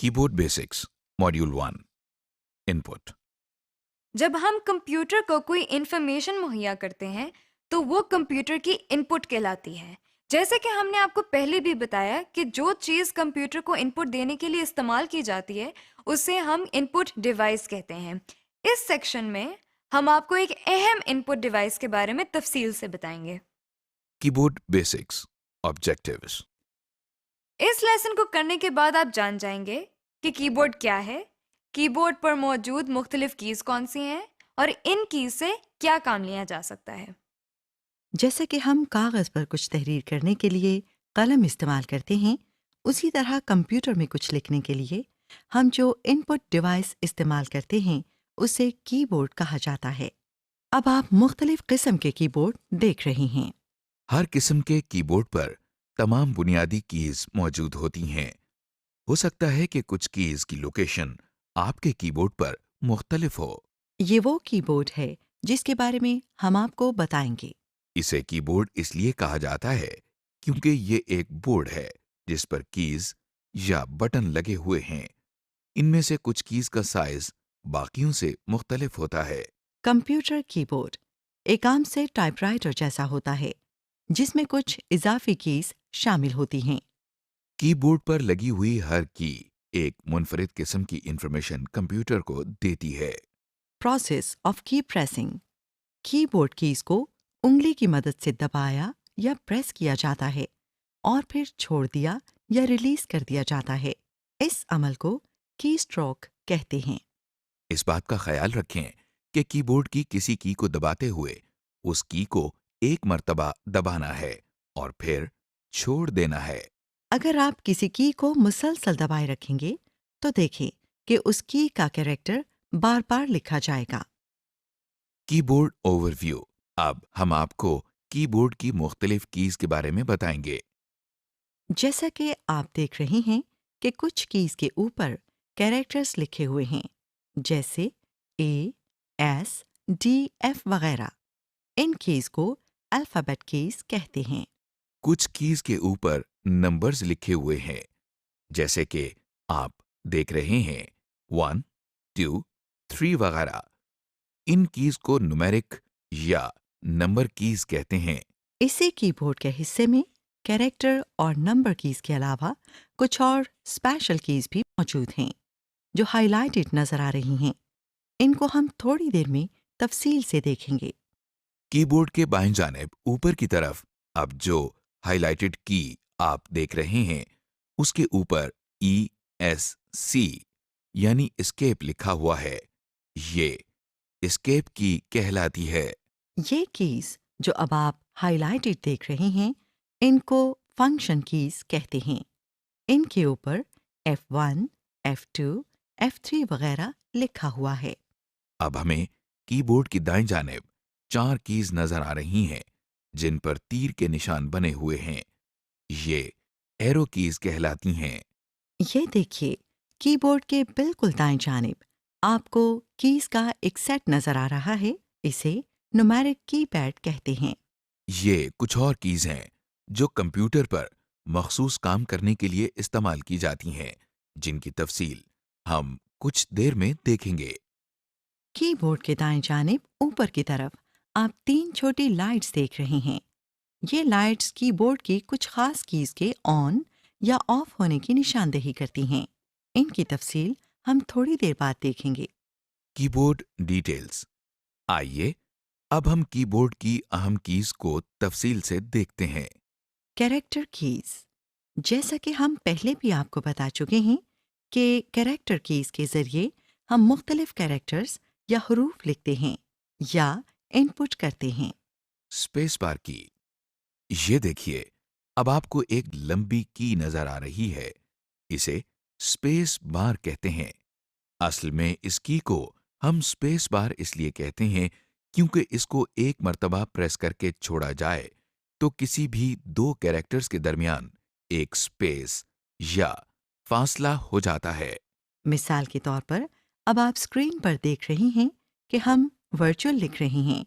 کی board basics module 1 input. جب ہم کمپیوٹر کو کوئی انفارمیشن مہیا کرتے ہیں تو وہ کمپیوٹر کی ان پٹ کہلاتی ہے۔ جیسے کہ ہم نے آپ کو پہلے بھی بتایا کہ جو چیز کمپیوٹر کو ان پٹ دینے کے لیے استعمال کی جاتی ہے اسے ہم ان پٹ ڈیوائس کہتے ہیں۔ اس سیکشن میں ہم آپ کو ایک اہم ان پٹ ڈیوائس کے بارے میں تفصیل سے بتائیں گے۔ کی بورڈ بیسکس آبجیکٹیوز۔ اس لیسن کو کرنے کے بعد آپ جان جائیں گے کہ کی بورڈ کیا ہے، کی بورڈ پر موجود مختلف کیز کون سی ہیں اور ان کیز سے کیا کام لیا جا سکتا ہے۔ جیسا کہ ہم کاغذ پر کچھ تحریر کرنے کے لیے قلم استعمال کرتے ہیں، اسی طرح کمپیوٹر میں کچھ لکھنے کے لیے ہم جو ان پٹ ڈیوائس استعمال کرتے ہیں اسے کی بورڈ کہا جاتا ہے۔ اب آپ مختلف قسم کے کی بورڈ دیکھ رہے ہیں۔ ہر قسم کے کی بورڈ پر تمام بنیادی کیز موجود ہوتی ہیں۔ ہو سکتا ہے کہ کچھ کیز کی لوکیشن آپ کے کی بورڈ پر مختلف ہو۔ یہ وہ کی بورڈ ہے جس کے بارے میں ہم آپ کو بتائیں گے۔ اسے کی بورڈ اس لیے کہا جاتا ہے کیونکہ یہ ایک بورڈ ہے جس پر کیز یا بٹن لگے ہوئے ہیں۔ ان میں سے کچھ کیز کا سائز باقیوں سے مختلف ہوتا ہے۔ کمپیوٹر کی بورڈ ایک عام سے ٹائپ رائٹر جیسا ہوتا ہے جس میں کچھ اضافی کیز شامل ہوتی ہیں۔ کی بورڈ پر لگی ہوئی ہر کی ایک منفرد قسم کی انفارمیشن کمپیوٹر کو دیتی ہے۔ پروسیس آف کی پریسنگ، کی بورڈ کیز کو انگلی کی مدد سے دبایا یا پریس کیا جاتا ہے اور پھر چھوڑ دیا یا ریلیز کر دیا جاتا ہے۔ اس عمل کو کی اسٹروک کہتے ہیں۔ اس بات کا خیال رکھیں کہ کی بورڈ کی کسی کی کو دباتے ہوئے اس کی کو ایک مرتبہ دبانا ہے اور پھر چھوڑ دینا ہے۔ اگر آپ کسی کی کو مسلسل دبائے رکھیں گے تو دیکھیں کہ اس کی کا کیریکٹر بار بار لکھا جائے گا۔ کی بورڈ اوور ویو۔ اب ہم آپ کو کی بورڈ کی مختلف کیز کے بارے میں بتائیں گے۔ جیسا کہ آپ دیکھ رہے ہیں کہ کچھ کیز کے اوپر کیریکٹرز لکھے ہوئے ہیں جیسے اے، ایس، ڈی، ایف وغیرہ۔ ان کیز کو الفابیٹ کیز کہتے ہیں۔ کچھ کیز کے اوپر نمبرز لکھے ہوئے ہیں جیسے کہ آپ دیکھ رہے ہیں 1، 2، 3 وغیرہ۔ ان کیز کو نومیرک یا نمبر کیز کہتے ہیں۔ اسی کی بورڈ کے حصے میں کیریکٹر اور نمبر کیز کے علاوہ کچھ اور اسپیشل کیز بھی موجود ہیں جو ہائی لائٹڈ نظر آ رہی ہیں۔ ان کو ہم تھوڑی دیر میں تفصیل سے دیکھیں گے۔ کی بورڈ کے بائیں جانب اوپر کی طرف اب جو ہائی لائٹڈ کی آپ دیکھ رہے ہیں اس کے اوپر ESC یعنی اسکیپ لکھا ہوا ہے۔ یہ اسکیپ کی کہلاتی ہے۔ یہ کیز جو اب آپ ہائی لائٹڈ دیکھ رہے ہیں ان کو فنکشن کیز کہتے ہیں۔ ان کے اوپر F1، F2، F3 وغیرہ لکھا ہوا ہے۔ اب ہمیں کی بورڈ کی دائیں جانب 4 کیز نظر آ رہی ہیں جن پر تیر کے نشان بنے ہوئے ہیں۔ یہ ایرو کیز کہلاتی ہیں۔ یہ دیکھیے کی بورڈ کے بالکل دائیں جانب آپ کو کیز کا ایک سیٹ نظر آ رہا ہے۔ اسے نومیرک کی پیڈ کہتے ہیں۔ یہ کچھ اور کیز ہیں جو کمپیوٹر پر مخصوص کام کرنے کے لیے استعمال کی جاتی ہیں جن کی تفصیل ہم کچھ دیر میں دیکھیں گے۔ کی بورڈ کے دائیں جانب اوپر کی طرف آپ 3 چھوٹی لائٹس دیکھ رہے ہیں۔ یہ لائٹس کی بورڈ کی کچھ خاص کیز کے آن یا آف ہونے کی نشاندہی کرتی ہیں۔ ان کی تفصیل ہم تھوڑی دیر بعد دیکھیں گے۔ کی بورڈ ڈیٹیلز۔ آئیے اب ہم کی بورڈ کی اہم کیز کو تفصیل سے دیکھتے ہیں۔ کیریکٹر کیز، جیسا کہ ہم پہلے بھی آپ کو بتا چکے ہیں کہ کیریکٹر کیز کے ذریعے ہم مختلف کیریکٹرز یا حروف لکھتے ہیں یا ان پٹ کرتے ہیں۔ اسپیس بار کی۔ یہ دیکھیے اب آپ کو ایک لمبی کی نظر آ رہی ہے۔ اسے اسپیس بار کہتے ہیں۔ اصل میں اس کی کو ہم اسپیس بار اس لیے کہتے ہیں کیونکہ اس کو ایک مرتبہ پریس کر کے چھوڑا جائے تو کسی بھی 2 کیریکٹرز کے درمیان ایک اسپیس یا فاصلہ ہو جاتا ہے۔ مثال کے طور پر اب آپ اسکرین پر دیکھ رہی ہیں کہ ہم ورچوئل لکھ رہے ہیں۔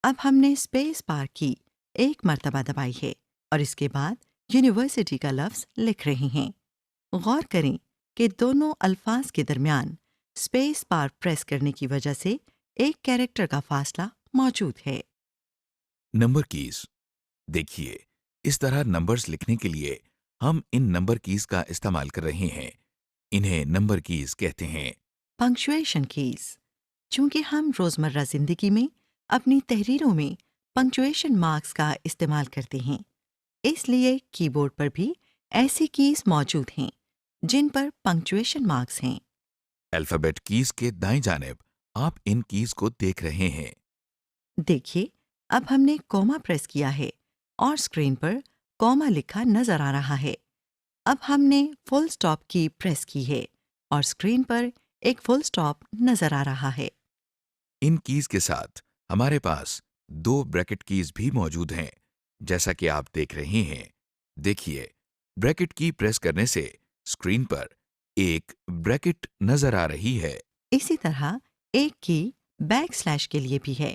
اب ہم نے اسپیس بار کی ایک مرتبہ دبائی ہے اور اس کے بعد یونیورسٹی کا لفظ لکھ رہے ہیں۔ غور کریں کہ دونوں الفاظ کے درمیان اسپیس بار پریس کرنے کی وجہ سے ایک کیریکٹر کا فاصلہ موجود ہے۔ Number keys. دیکھیے، اس طرح نمبرز لکھنے کے لیے ہم ان نمبر کیز کا استعمال کر رہے ہیں۔ انہیں نمبر کیز کہتے ہیں۔ Punctuation keys. چونکہ ہم روزمرہ زندگی میں اپنی تحریروں میں پنکچویشن مارکس کا استعمال کرتے ہیں، اس لیے کی بورڈ پر بھی ایسی کیز موجود ہیں جن پر پنکچویشن مارکس ہیں۔ الفابیٹ کیز کے دائیں جانب آپ ان کیز کو دیکھ رہے ہیں۔ دیکھیے، اب ہم نے کوما پریس کیا ہے اور اسکرین پر کوما لکھا نظر آ رہا ہے۔ اب ہم نے فل اسٹاپ کی پریس کی ہے اور اسکرین پر ایک فل اسٹاپ نظر آ رہا ہے۔ ان کیز کے ساتھ ہمارے پاس 2 بریکٹ کیز بھی موجود ہیں، جیسا کہ آپ دیکھ رہے ہیں۔ دیکھیے، بریکٹ کی پریس کرنے سے اسکرین پر ایک بریکٹ نظر آ رہی ہے۔ اسی طرح ایک کی بیک سلیش کے لیے بھی ہے۔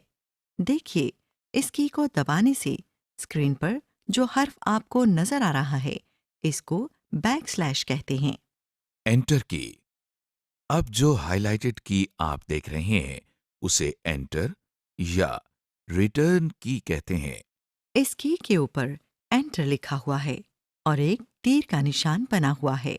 دیکھیے، اس کی کو دبانے سے اسکرین پر جو حرف آپ کو نظر آ رہا ہے اس کو بیک سلیش کہتے ہیں۔ انٹر کی۔ اب جو ہائی لائٹڈ کی آپ دیکھ رہے ہیں اسے انٹر یا ریٹرن کی کہتے ہیں۔ اس کی کے اوپر انٹر لکھا ہوا ہے اور ایک تیر کا نشان بنا ہوا ہے۔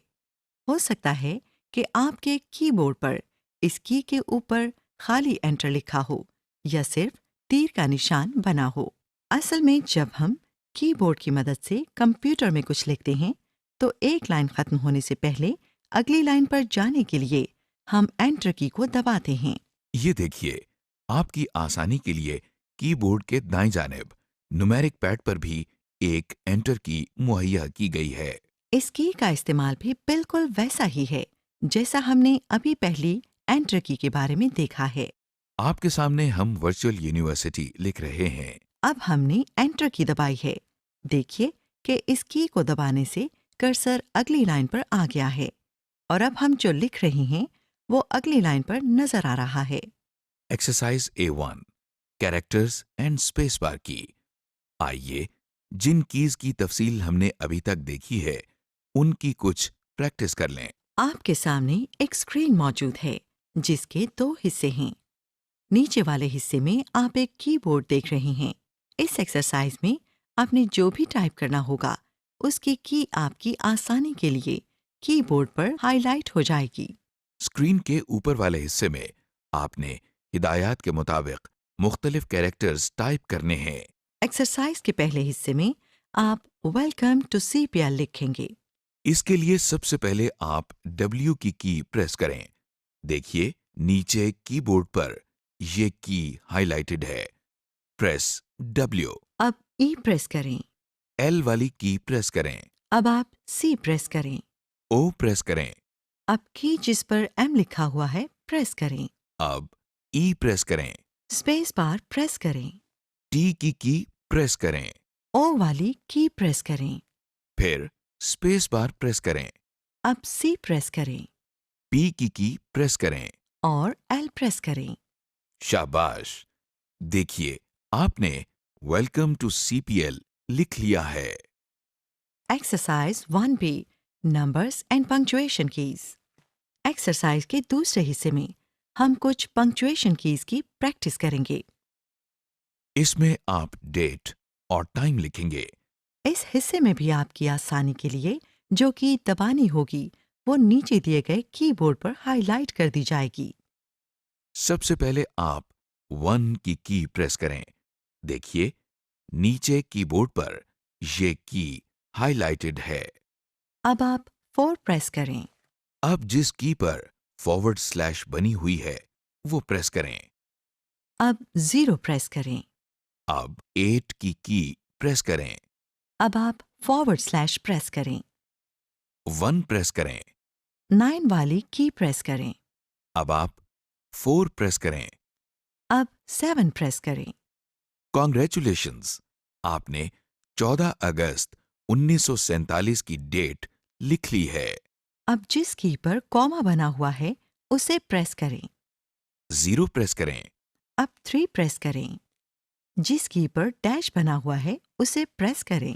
ہو سکتا ہے کہ آپ کے کی بورڈ پر اس کی کے اوپر خالی انٹر لکھا ہو یا صرف تیر کا نشان بنا ہو۔ اصل میں جب ہم کی بورڈ کی مدد سے کمپیوٹر میں کچھ لکھتے ہیں تو ایک لائن ختم ہونے سے پہلے اگلی لائن پر جانے کے لیے ہم انٹر کی کو دباتے ہیں۔ یہ دیکھیے، آپ کی آسانی کے لیے کی بورڈ کے دائیں جانب نومیرک پیڈ پر بھی ایک انٹر کی مہیا کی گئی ہے۔ اس کی کا استعمال بھی بالکل ویسا ہی ہے جیسا ہم نے ابھی پہلی انٹر کی کے بارے میں دیکھا ہے۔ آپ کے سامنے ہم ورچوئل یونیورسٹی لکھ رہے ہیں۔ اب ہم نے انٹر کی دبائی ہے۔ دیکھیے کہ اس کی کو دبانے سے کرسر اگلی لائن پر آ گیا ہے اور اب ہم جو لکھ رہے ہیں وہ اگلی لائن پر نظر آ رہا ہے۔ Exercise A1 characters and space bar کی۔ آئیے جن کیز کی تفصیل ہم نے ابھی تک دیکھی ہے ان کی کچھ پریکٹس کر لیں۔ آپ کے سامنے ایک اسکرین موجود ہے جس کے 2 حصے ہیں۔ نیچے والے حصے میں آپ ایک کی بورڈ دیکھ رہے ہیں۔ اس ایکسرسائز میں آپ نے جو بھی ٹائپ کرنا ہوگا اس کی آپ کی آسانی کے لیے کی بورڈ پر ہائی لائٹ ہو جائے گی۔ اسکرین کے اوپر والے حصے میں آپ نے ہدایات کے مطابق مختلف کیریکٹرز ٹائپ کرنے ہیں۔ ایکسرسائز کے پہلے حصے میں آپ welcome to C P L لکھیں گے۔ اس کے لیے سب سے پہلے آپ W کی پریس کریں۔ دیکھیے نیچے کی بورڈ پر یہ کی ہائی لائٹڈ ہے۔ Press W۔ اب ای پریس کریں۔ L والی کی پریس کریں۔ اب آپ سی پریس کریں۔ O پریس کریں۔ اب کی جس پر ایم لکھا ہوا ہے پریس کریں۔ اب E پریس کریں۔ اسپیس بار پریس کریں۔ T کی پریس کریں۔ او والی کی پریس کریں۔ پھر اسپیس بار پریس کریں۔ اب سی پریس کریں P کی پریس کریں۔ اور ایل پریس کریں۔ شاباش! دیکھیے آپ نے ویلکم ٹو CPL لکھ لیا ہے۔ Exercise 1B numbers and punctuation keys. Exercise کے دوسرے حصے میں ہم کچھ پنکچویشن کیز کی پریکٹس کریں گے۔ اس میں آپ ڈیٹ اور ٹائم لکھیں گے۔ اس حصے میں بھی آپ کی آسانی کے لیے جو کی دبانی ہوگی وہ نیچے دیے گئے کی بورڈ پر ہائی لائٹ کر دی جائے گی۔ سب سے پہلے آپ 1 کی پریس کریں۔ دیکھیے نیچے کی بورڈ پر یہ کی ہائی لائٹڈ ہے۔ اب آپ 4 پریس کریں۔ اب جس کی پر فارورڈ سلیش بنی ہوئی ہے وہ پریس کریں۔ اب 0 پریس کریں۔ اب 8 کی پریس کریں۔ اب آپ فارورڈ سلیش پریس کریں۔ 1 پریس کریں۔ 9 والی کی پریس کریں۔ اب آپ 4 پریس کریں۔ اب 7 پریس کریں۔ کانگریچولیشنز! آپ نے 14 اگست 1947 کی ڈیٹ لکھ لی ہے۔ اب جس کی پر کوما بنا ہوا ہے اسے پریس کریں۔ 0 پریس کریں۔ اب 3 پریس کریں۔ جس کی پر ڈیش بنا ہوا ہے اسے پریس کریں۔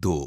2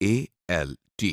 ALT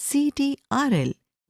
CTRL